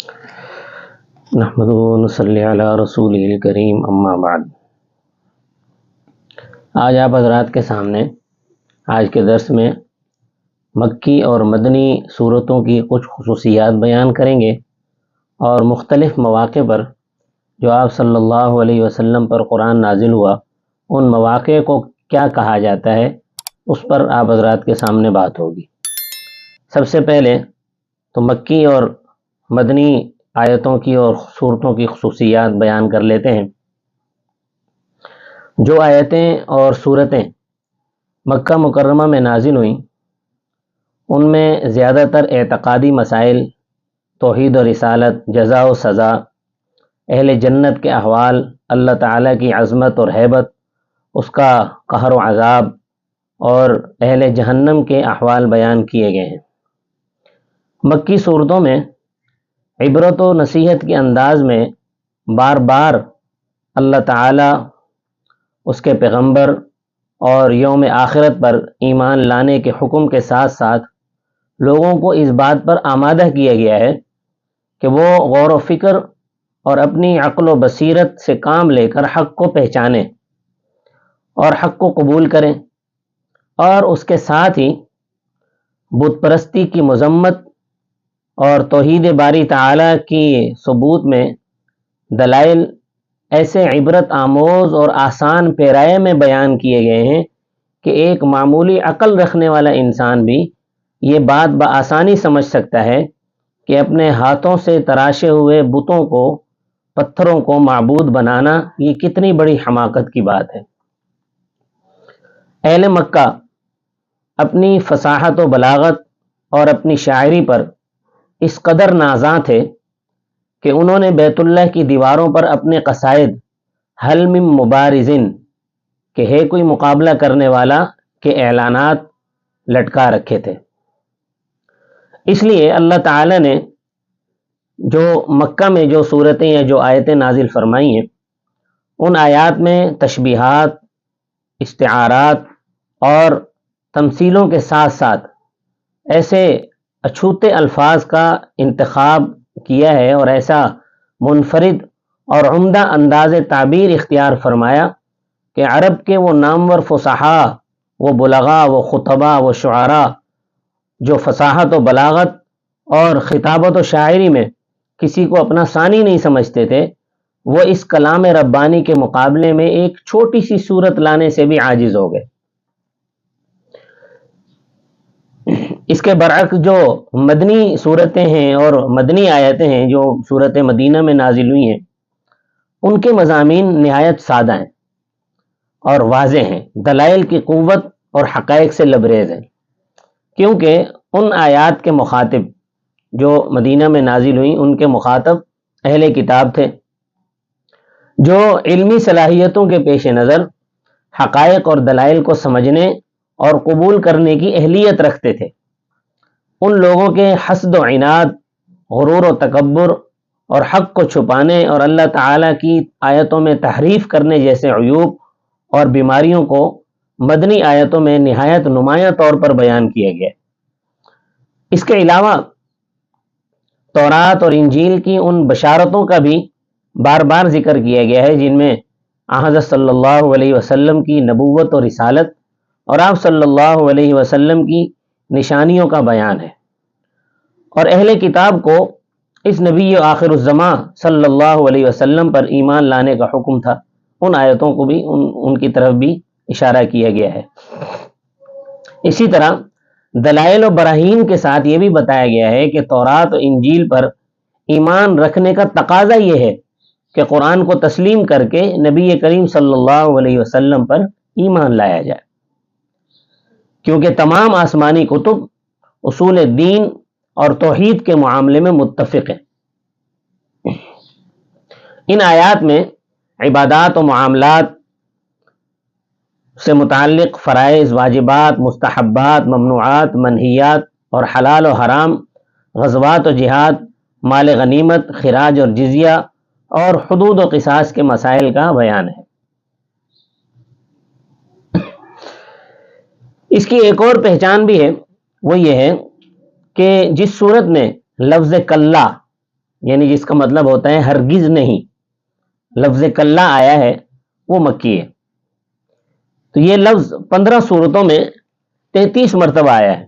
نحمدہ و نصلی علی رسولہ الکریم، اما بعد۔ آج آپ حضرات کے سامنے آج کے درس میں مکی اور مدنی صورتوں کی کچھ خصوصیات بیان کریں گے اور مختلف مواقع پر جو آپ صلی اللہ علیہ وسلم پر قرآن نازل ہوا ان مواقع کو کیا کہا جاتا ہے اس پر آپ حضرات کے سامنے بات ہوگی۔ سب سے پہلے تو مکی اور مدنی آیتوں کی اور صورتوں کی خصوصیات بیان کر لیتے ہیں۔ جو آیتیں اور صورتیں مکہ مکرمہ میں نازل ہوئیں ان میں زیادہ تر اعتقادی مسائل، توحید و رسالت، جزا و سزا، اہل جنت کے احوال، اللہ تعالیٰ کی عظمت اور ہیبت، اس کا قہر و عذاب اور اہل جہنم کے احوال بیان کیے گئے ہیں۔ مکی صورتوں میں عبرت و نصیحت کے انداز میں بار بار اللہ تعالیٰ، اس کے پیغمبر اور یوم آخرت پر ایمان لانے کے حکم کے ساتھ ساتھ لوگوں کو اس بات پر آمادہ کیا گیا ہے کہ وہ غور و فکر اور اپنی عقل و بصیرت سے کام لے کر حق کو پہچانیں اور حق کو قبول کریں، اور اس کے ساتھ ہی بت پرستی کی مذمت اور توحید باری تعالیٰ کی ثبوت میں دلائل ایسے عبرت آموز اور آسان پیرائے میں بیان کیے گئے ہیں کہ ایک معمولی عقل رکھنے والا انسان بھی یہ بات بآسانی سمجھ سکتا ہے کہ اپنے ہاتھوں سے تراشے ہوئے بتوں کو، پتھروں کو معبود بنانا یہ کتنی بڑی حماقت کی بات ہے۔ اہل مکہ اپنی فصاحت و بلاغت اور اپنی شاعری پر اس قدر نازاں تھے کہ انہوں نے بیت اللہ کی دیواروں پر اپنے قصائد حل من مبارزن، کہ ہے کوئی مقابلہ کرنے والا، کے اعلانات لٹکا رکھے تھے۔ اس لیے اللہ تعالی نے جو مکہ میں جو صورتیں یا جو آیتیں نازل فرمائی ہیں ان آیات میں تشبیہات، استعارات اور تمثیلوں کے ساتھ ساتھ ایسے اچھوتے الفاظ کا انتخاب کیا ہے اور ایسا منفرد اور عمدہ انداز تعبیر اختیار فرمایا کہ عرب کے وہ نامور فصحاء، وہ بلغاء، وہ خطباء، وہ شعراء جو فصاحت و بلاغت اور خطابت و شاعری میں کسی کو اپنا ثانی نہیں سمجھتے تھے، وہ اس کلام ربانی کے مقابلے میں ایک چھوٹی سی صورت لانے سے بھی عاجز ہو گئے۔ اس کے برعکس جو مدنی صورتیں ہیں اور مدنی آیتیں ہیں جو صورت مدینہ میں نازل ہوئی ہیں ان کے مضامین نہایت سادہ ہیں اور واضح ہیں، دلائل کی قوت اور حقائق سے لبریز ہیں، کیونکہ ان آیات کے مخاطب جو مدینہ میں نازل ہوئیں ان کے مخاطب اہل کتاب تھے جو علمی صلاحیتوں کے پیش نظر حقائق اور دلائل کو سمجھنے اور قبول کرنے کی اہلیت رکھتے تھے۔ ان لوگوں کے حسد و عناد، غرور و تکبر اور حق کو چھپانے اور اللہ تعالیٰ کی آیتوں میں تحریف کرنے جیسے عیوب اور بیماریوں کو مدنی آیتوں میں نہایت نمایاں طور پر بیان کیا گیا۔ اس کے علاوہ تورات اور انجیل کی ان بشارتوں کا بھی بار بار ذکر کیا گیا ہے جن میں حضرت صلی اللہ علیہ وسلم کی نبوت اور رسالت اور آپ صلی اللہ علیہ وسلم کی نشانیوں کا بیان ہے، اور اہل کتاب کو اس نبی آخر الزماں صلی اللہ علیہ وسلم پر ایمان لانے کا حکم تھا۔ ان آیتوں کو بھی ان کی طرف بھی اشارہ کیا گیا ہے۔ اسی طرح دلائل و براہین کے ساتھ یہ بھی بتایا گیا ہے کہ تورات و انجیل پر ایمان رکھنے کا تقاضا یہ ہے کہ قرآن کو تسلیم کر کے نبی کریم صلی اللہ علیہ وسلم پر ایمان لایا جائے، کیونکہ تمام آسمانی کتب اصول دین اور توحید کے معاملے میں متفق ہیں۔ ان آیات میں عبادات و معاملات سے متعلق فرائض، واجبات، مستحبات، ممنوعات، منہیات اور حلال و حرام، غزوات و جہاد، مال غنیمت، خراج اور جزیہ اور حدود و قصاص کے مسائل کا بیان ہے۔ اس کی ایک اور پہچان بھی ہے، وہ یہ ہے کہ جس صورت میں لفظ کلا یعنی جس کا مطلب ہوتا ہے ہرگز نہیں، لفظ کلا آیا ہے وہ مکی ہے. تو یہ لفظ 15 صورتوں میں 33 مرتبہ آیا ہے.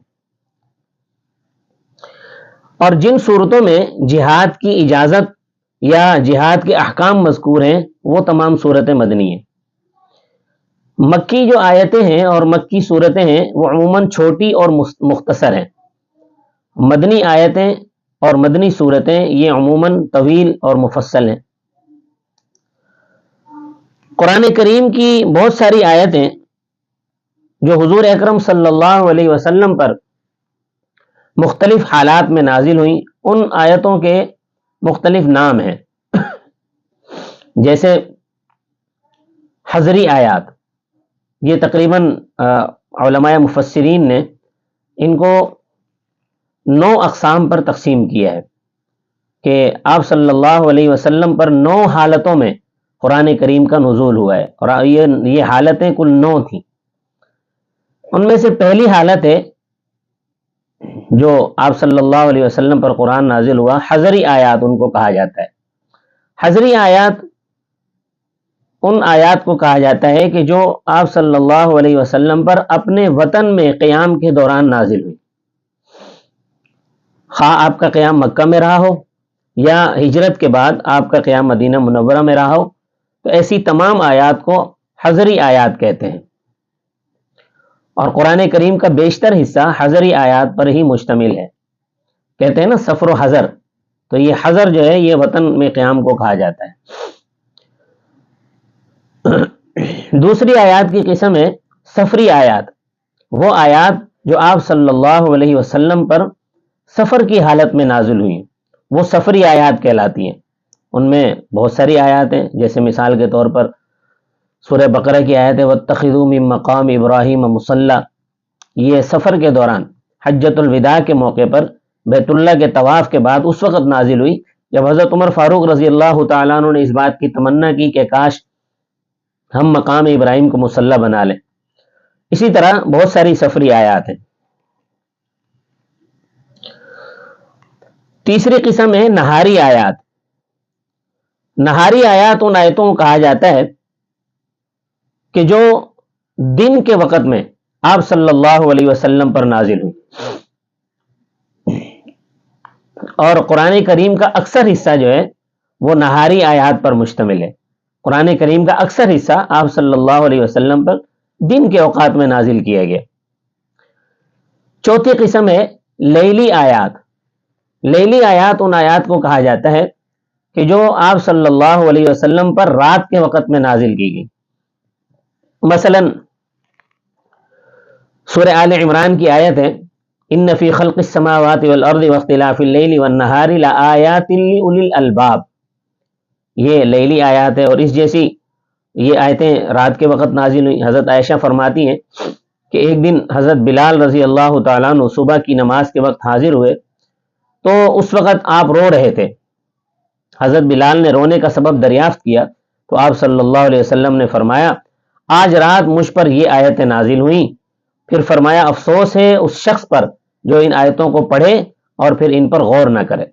اور جن صورتوں میں جہاد کی اجازت یا جہاد کے احکام مذکور ہیں وہ تمام صورتیں مدنی ہیں. مکی جو آیتیں ہیں اور مکی صورتیں ہیں وہ عموماً چھوٹی اور مختصر ہیں. مدنی آیتیں اور مدنی صورتیں یہ عموماً طویل اور مفصل ہیں. قرآن کریم کی بہت ساری آیتیں جو حضور اکرم صلی اللہ علیہ وسلم پر مختلف حالات میں نازل ہوئیں، ان آیتوں کے مختلف نام ہیں. جیسے حضری آیات، یہ تقریباً علماء مفسرین نے ان کو 9 اقسام پر تقسیم کیا ہے کہ آپ صلی اللہ علیہ وسلم پر 9 حالتوں میں قرآن کریم کا نزول ہوا ہے، اور یہ حالتیں کل 9 تھیں. ان میں سے پہلی حالت ہے جو آپ صلی اللہ علیہ وسلم پر قرآن نازل ہوا، حضری آیات ان کو کہا جاتا ہے. حضری آیات ان آیات کو کہا جاتا ہے کہ جو آپ صلی اللہ علیہ وسلم پر اپنے وطن میں قیام کے دوران نازل ہوئی، خواہ آپ کا قیام مکہ میں رہا ہو یا ہجرت کے بعد آپ کا قیام مدینہ منورہ میں رہا ہو. تو ایسی تمام آیات کو حضری آیات کہتے ہیں. اور قرآن کریم کا بیشتر حصہ حضری آیات پر ہی مشتمل ہے. کہتے ہیں نا سفر و حضر، تو یہ حضر جو ہے یہ وطن میں قیام کو کہا جاتا ہے. دوسری آیات کی قسم ہے سفری آیات، وہ آیات جو آپ صلی اللہ علیہ وسلم پر سفر کی حالت میں نازل ہوئی، وہ سفری آیات کہلاتی ہیں. ان میں بہت ساری آیات ہیں، جیسے مثال کے طور پر سورہ بقرہ کی آیت ہے وَاتَّخِذُوا مِن مَّقَامِ إِبْرَاهِيمَ مُصَلًّى. یہ سفر کے دوران حجۃ الوداع کے موقع پر بیت اللہ کے طواف کے بعد اس وقت نازل ہوئی جب حضرت عمر فاروق رضی اللہ تعالیٰ عنہ نے اس بات کی تمنا کی کہ کاش ہم مقام ابراہیم کو مصلی بنا لیں. اسی طرح بہت ساری سفری آیات ہیں. تیسری قسم ہے نہاری آیات. نہاری آیات ان آیتوں کو کہا جاتا ہے کہ جو دن کے وقت میں آپ صلی اللہ علیہ وسلم پر نازل ہوئی، اور قرآن کریم کا اکثر حصہ جو ہے وہ نہاری آیات پر مشتمل ہے. قرآن کریم کا اکثر حصہ آپ صلی اللہ علیہ وسلم پر دن کے اوقات میں نازل کیا گیا. چوتھی قسم ہے لیلی آیات. لیلی آیات ان آیات کو کہا جاتا ہے کہ جو آپ صلی اللہ علیہ وسلم پر رات کے وقت میں نازل کی گئی. مثلا سورہ آل عمران کی آیت ہے ان فی خلق السماوات والارض واختلاف اللیل والنہار لآیات لأولی الالباب. یہ لیلی آیات ہے، اور اس جیسی یہ آیتیں رات کے وقت نازل ہوئی. حضرت عائشہ فرماتی ہیں کہ ایک دن حضرت بلال رضی اللہ تعالیٰ عنہ صبح کی نماز کے وقت حاضر ہوئے تو اس وقت آپ رو رہے تھے. حضرت بلال نے رونے کا سبب دریافت کیا تو آپ صلی اللہ علیہ وسلم نے فرمایا آج رات مجھ پر یہ آیتیں نازل ہوئیں. پھر فرمایا افسوس ہے اس شخص پر جو ان آیتوں کو پڑھے اور پھر ان پر غور نہ کرے.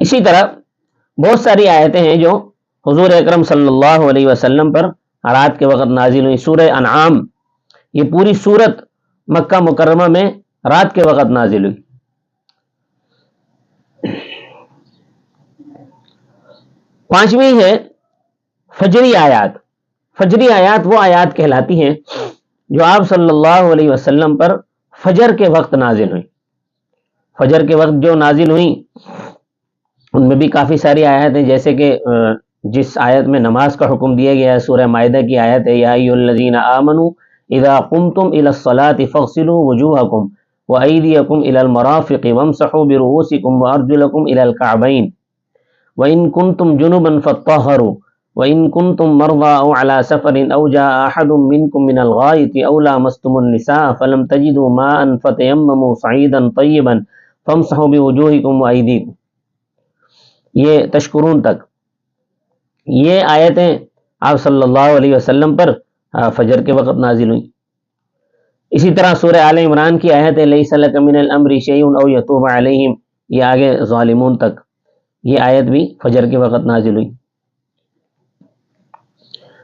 اسی طرح بہت ساری آیتیں ہیں جو حضور اکرم صلی اللہ علیہ وسلم پر رات کے وقت نازل ہوئی. سورہ انعام، یہ پوری سورت مکہ مکرمہ میں رات کے وقت نازل ہوئی. پانچویں ہے فجری آیات. فجری آیات وہ آیات کہلاتی ہیں جو آپ صلی اللہ علیہ وسلم پر فجر کے وقت نازل ہوئی. فجر کے وقت جو نازل ہوئی ان میں بھی کافی ساری آیات ہیں، جیسے کہ جس آیت میں نماز کا حکم دیا گیا ہے سورہ مائدہ کی آیت ہے یا ایھا الذین آمنوا اذا قمتم الى الصلاة فاغسلوا وجوہکم وایدیکم الى المرافق وامسحوا برؤوسکم وارجلکم الى الکعبین وان کنتم جنبا فاطہروا وان کنتم مرضى او على سفر او جاء احد منکم من الغائط او لامستم النساء فلم تجدوا ماء فتیمموا صعیدا طیبا فامسحوا بوجوہکم وایدیکم. یہ تشکرون تک یہ آیتیں آپ صلی اللہ علیہ وسلم پر فجر کے وقت نازل ہوئی. اسی طرح سورہ آل عمران کی آیت ہے لیس لک من الامر شیء او یتوب علیہم، یہ آگے ظالمون تک، یہ آیت بھی فجر کے وقت نازل ہوئی،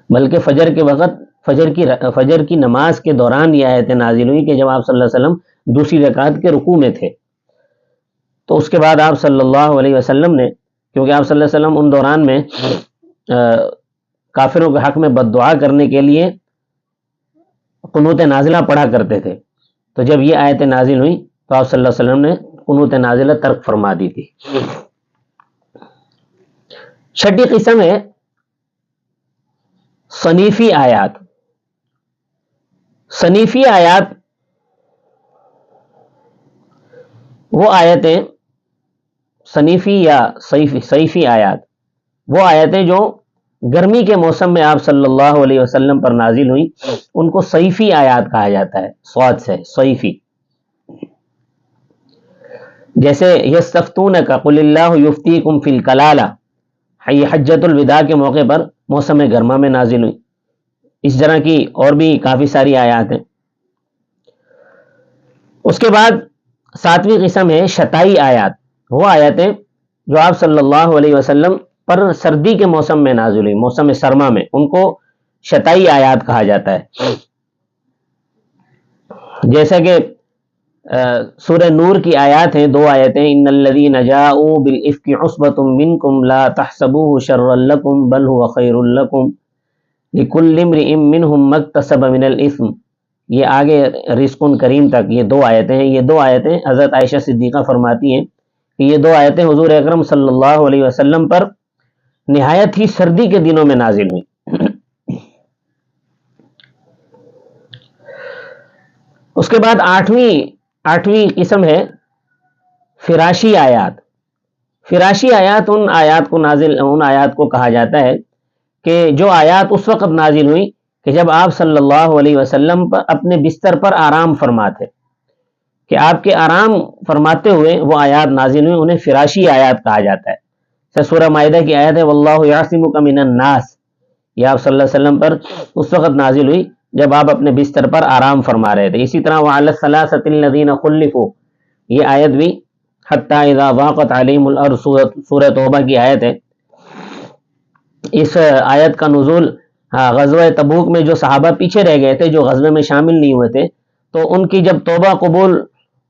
بلکہ فجر کے وقت فجر کی نماز کے دوران یہ آیتیں نازل ہوئی کہ جب آپ صلی اللہ علیہ وسلم دوسری رکعت کے رکوع میں تھے، تو اس کے بعد آپ صلی اللہ علیہ وسلم نے، کیونکہ آپ صلی اللہ علیہ وسلم ان دوران میں کافروں کے حق میں بد دعا کرنے کے لیے قنوت نازلہ پڑھا کرتے تھے، تو جب یہ آیتیں نازل ہوئی تو آپ صلی اللہ علیہ وسلم نے قنوت نازلہ ترک فرما دی تھی۔ چھٹی قسم ہے صنیفی آیات۔ صنیفی آیات وہ آیتیں، صنیفی یا صیفی آیات وہ آیتیں جو گرمی کے موسم میں آپ صلی اللہ علیہ وسلم پر نازل ہوئی، ان کو صیفی آیات کہا جاتا ہے، صاد سے صیفی۔ جیسے یستفتونک قل اللہ یفتیکم فی الکلالہ، یہ حجۃ الوداع کے موقع پر موسم گرما میں نازل ہوئی۔ اس طرح کی اور بھی کافی ساری آیات ہیں۔ اس کے بعد ساتویں قسم ہے شتائی آیات، وہ آیتیں جو آپ صلی اللہ علیہ وسلم پر سردی کے موسم میں نازل ہوئی، موسم سرما میں، ان کو شتائی آیات کہا جاتا ہے۔ جیسا کہ سورہ نور کی آیات ہیں، دو آیتیں، ان الذین جاؤوا بالافک عصبۃ منکم لا تحسبوه شرا لکم بل هو خیر لکم لکل امرئ منہم ما اکتسب من الاثم، یہ آگے رزق کریم تک یہ دو آیتیں ہیں۔ یہ دو آیتیں حضرت عائشہ صدیقہ فرماتی ہیں کہ یہ دو آیتیں حضور اکرم صلی اللہ علیہ وسلم پر نہایت ہی سردی کے دنوں میں نازل ہوئی۔ اس کے بعد آٹھویں قسم ہے فراشی آیات۔ فراشی آیات ان آیات کو کہا جاتا ہے کہ جو آیات اس وقت نازل ہوئی کہ جب آپ صلی اللہ علیہ وسلم پر اپنے بستر پر آرام فرماتے، کہ آپ کے آرام فرماتے ہوئے وہ آیات نازل ہوئی، انہیں فراشی آیات کہا جاتا ہے۔ سورہ مائدہ کی آیت ہے واللہ یعصمک من الناس، یہ آپ صلی اللہ علیہ وسلم پر اس وقت نازل ہوئی جب آپ اپنے بستر پر آرام فرما رہے تھے۔ اسی طرح وعلی الثلاثۃ الذین خلفوا، یہ آیت بھی حتی اذا ضاقت علیہم الارض، سورہ توبہ کی آیت ہے۔ اس آیت کا نزول غزوہ تبوک میں جو صحابہ پیچھے رہ گئے تھے، جو غزوے میں شامل نہیں ہوئے تھے، تو ان کی جب توبہ قبول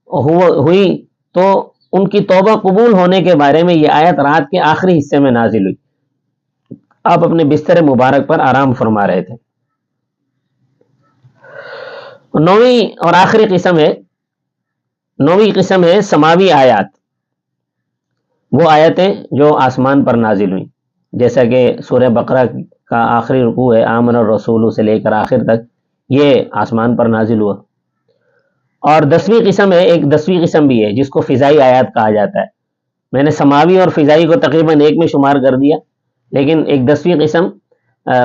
ہوئی تو ان کی توبہ قبول ہونے کے بارے میں یہ آیت رات کے آخری حصے میں نازل ہوئی، آپ اپنے بستر مبارک پر آرام فرما رہے تھے۔ نویں اور آخری قسم ہے سماوی آیات، وہ آیتیں جو آسمان پر نازل ہوئیں، جیسا کہ سورہ بقرہ کا آخری رکوع ہے آمن الرسول سے لے کر آخر تک، یہ آسمان پر نازل ہوا۔ اور 10ویں قسم ہے، ایک 10ویں قسم بھی ہے جس کو فضائی آیات کہا جاتا ہے۔ میں نے سماوی اور فضائی کو تقریباً ایک میں شمار کر دیا، لیکن ایک 10ویں قسم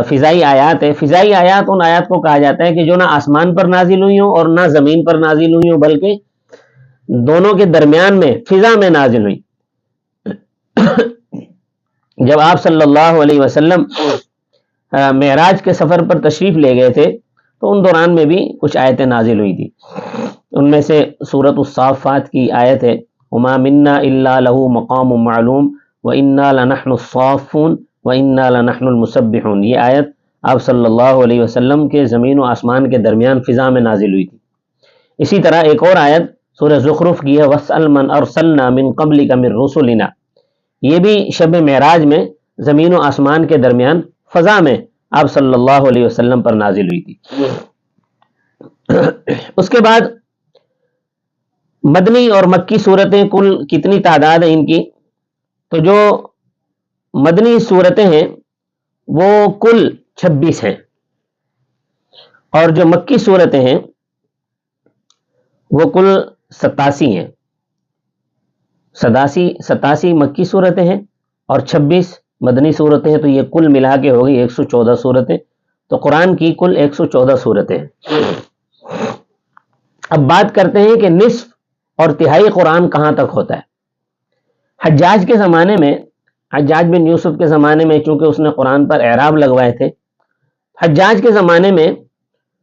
فضائی آیات ہے۔ فضائی آیات ان آیات کو کہا جاتا ہے کہ جو نہ آسمان پر نازل ہوئی ہوں اور نہ زمین پر نازل ہوئی ہوں، بلکہ دونوں کے درمیان میں فضا میں نازل ہوئی۔ جب آپ صلی اللہ علیہ وسلم معراج کے سفر پر تشریف لے گئے تھے تو ان دوران میں بھی کچھ آیتیں نازل ہوئی تھی۔ ان میں سے سورۃ الصافات کی آیت ہے وما منا الا له مقام معلوم وانا لنحن الصافون وانا لنحن المسبحون، یہ آیت آپ صلی اللہ علیہ وسلم کے زمین و آسمان کے درمیان فضا میں نازل ہوئی تھی۔ اسی طرح ایک اور آیت سورہ زخرف کی ہے وَاسْأَلْ مَنْ أَرْسَلْنَا مِنْ قَبْلِكَ مِنْ رُسُلِنَا، یہ بھی شب معراج میں زمین و آسمان کے درمیان فضا میں آپ صلی اللہ علیہ وسلم پر نازل ہوئی تھی۔ اس کے بعد مدنی اور مکی صورتیں کل کتنی تعداد ہے ان کی؟ تو جو مدنی صورتیں ہیں وہ کل 26 ہیں، اور جو مکی صورتیں ہیں وہ کل 87 ہیں۔ 87 مکی صورتیں ہیں اور 26 مدنی صورتیں ہیں، تو یہ کل ملا کے ہوگی 114 صورتیں۔ تو قرآن کی کل 114 صورتیں ہیں۔ اب بات کرتے ہیں کہ نصف اور تہائی قرآن کہاں تک ہوتا ہے۔ حجاج کے زمانے میں، حجاج بن یوسف کے زمانے میں، چونکہ اس نے قرآن پر اعراب لگوائے تھے، حجاج کے زمانے میں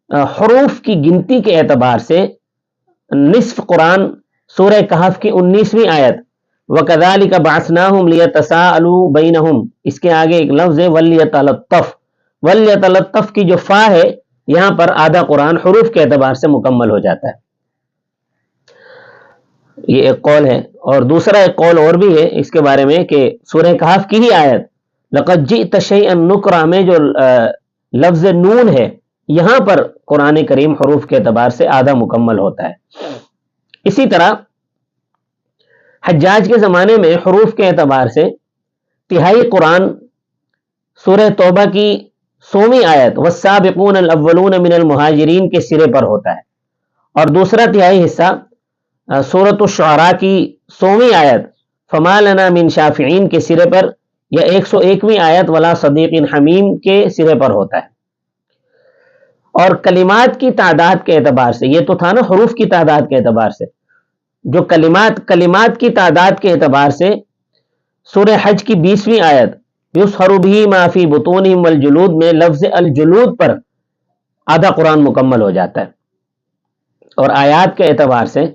حروف کی گنتی کے اعتبار سے نصف قرآن سورہ کہف کی 19ویں آیت وَكَذَلِكَ بَعَثْنَاهُمْ لِيَتَسَاءَلُوا بَيْنَهُمْ، اس کے آگے ایک لفظ ہے وَلْيَتَلَطَّفْ، وَلْيَتَلَطَّفْ کی جو فا ہے یہاں پر آدھا قرآن حروف کے اعتبار سے مکمل ہو جاتا ہے. یہ ایک قول ہے. اور دوسرا ایک قول اور بھی ہے اس کے بارے میں کہ سورہ کہف کی ہی آیت لَقَدْ جِئْتَ شَيْئًا نُكْرًا میں جو لفظ نون ہے یہاں پر قرآن کریم حروف کے اعتبار سے آدھا مکمل ہوتا ہے. اسی طرح حجاج کے زمانے میں حروف کے اعتبار سے تہائی قرآن سورہ توبہ کی 100ویں آیت والسابقون الاولون من المہاجرین کے سرے پر ہوتا ہے، اور دوسرا تہائی حصہ سورۃ الشعراء کی 100ویں آیت فما لنا من شافعین کے سرے پر یا 101ویں آیت ولا صدیق حمیم کے سرے پر ہوتا ہے. اور کلمات کی تعداد کے اعتبار سے، یہ تو تھا نا حروف کی تعداد کے اعتبار سے، جو کلمات کی تعداد کے اعتبار سے سورہ حج کی 20ویں آیت یسحر بہ ما فی بطونہم والجلود میں لفظ الجلود پر آدھا قرآن مکمل ہو جاتا ہے. اور آیات کے اعتبار سے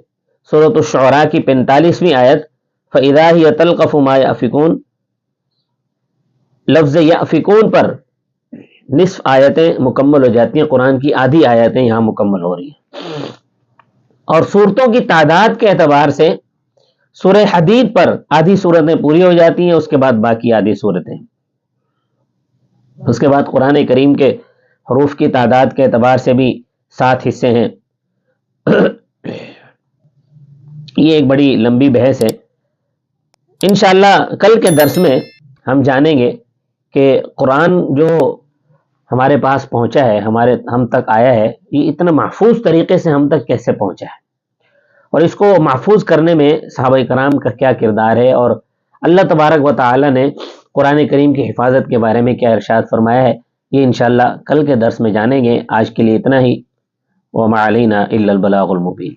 سورۃ الشعراء کی 45ویں آیت فَإِذَا هِيَ تَلْقَفُ مَا يَأْفِكُونَ لفظ یأفکون پر نصف آیتیں مکمل ہو جاتی ہیں، قرآن کی آدھی آیتیں یہاں مکمل ہو رہی ہیں. اور صورتوں کی تعداد کے اعتبار سے سورہ حدید پر آدھی صورتیں پوری ہو جاتی ہیں، اس کے بعد باقی آدھی صورتیں. اس کے بعد قرآن کریم کے حروف کی تعداد کے اعتبار سے بھی 7 حصے ہیں. یہ ایک بڑی لمبی بحث ہے. انشاءاللہ کل کے درس میں ہم جانیں گے کہ قرآن جو ہمارے پاس پہنچا ہے، ہم تک آیا ہے، یہ اتنا محفوظ طریقے سے ہم تک کیسے پہنچا ہے، اور اس کو محفوظ کرنے میں صحابہ کرام کا کیا کردار ہے، اور اللہ تبارک و تعالی نے قرآن کریم کی حفاظت کے بارے میں کیا ارشاد فرمایا ہے، یہ انشاءاللہ کل کے درس میں جانیں گے. آج کے لیے اتنا ہی. وما علینا الا البلاغ المبین.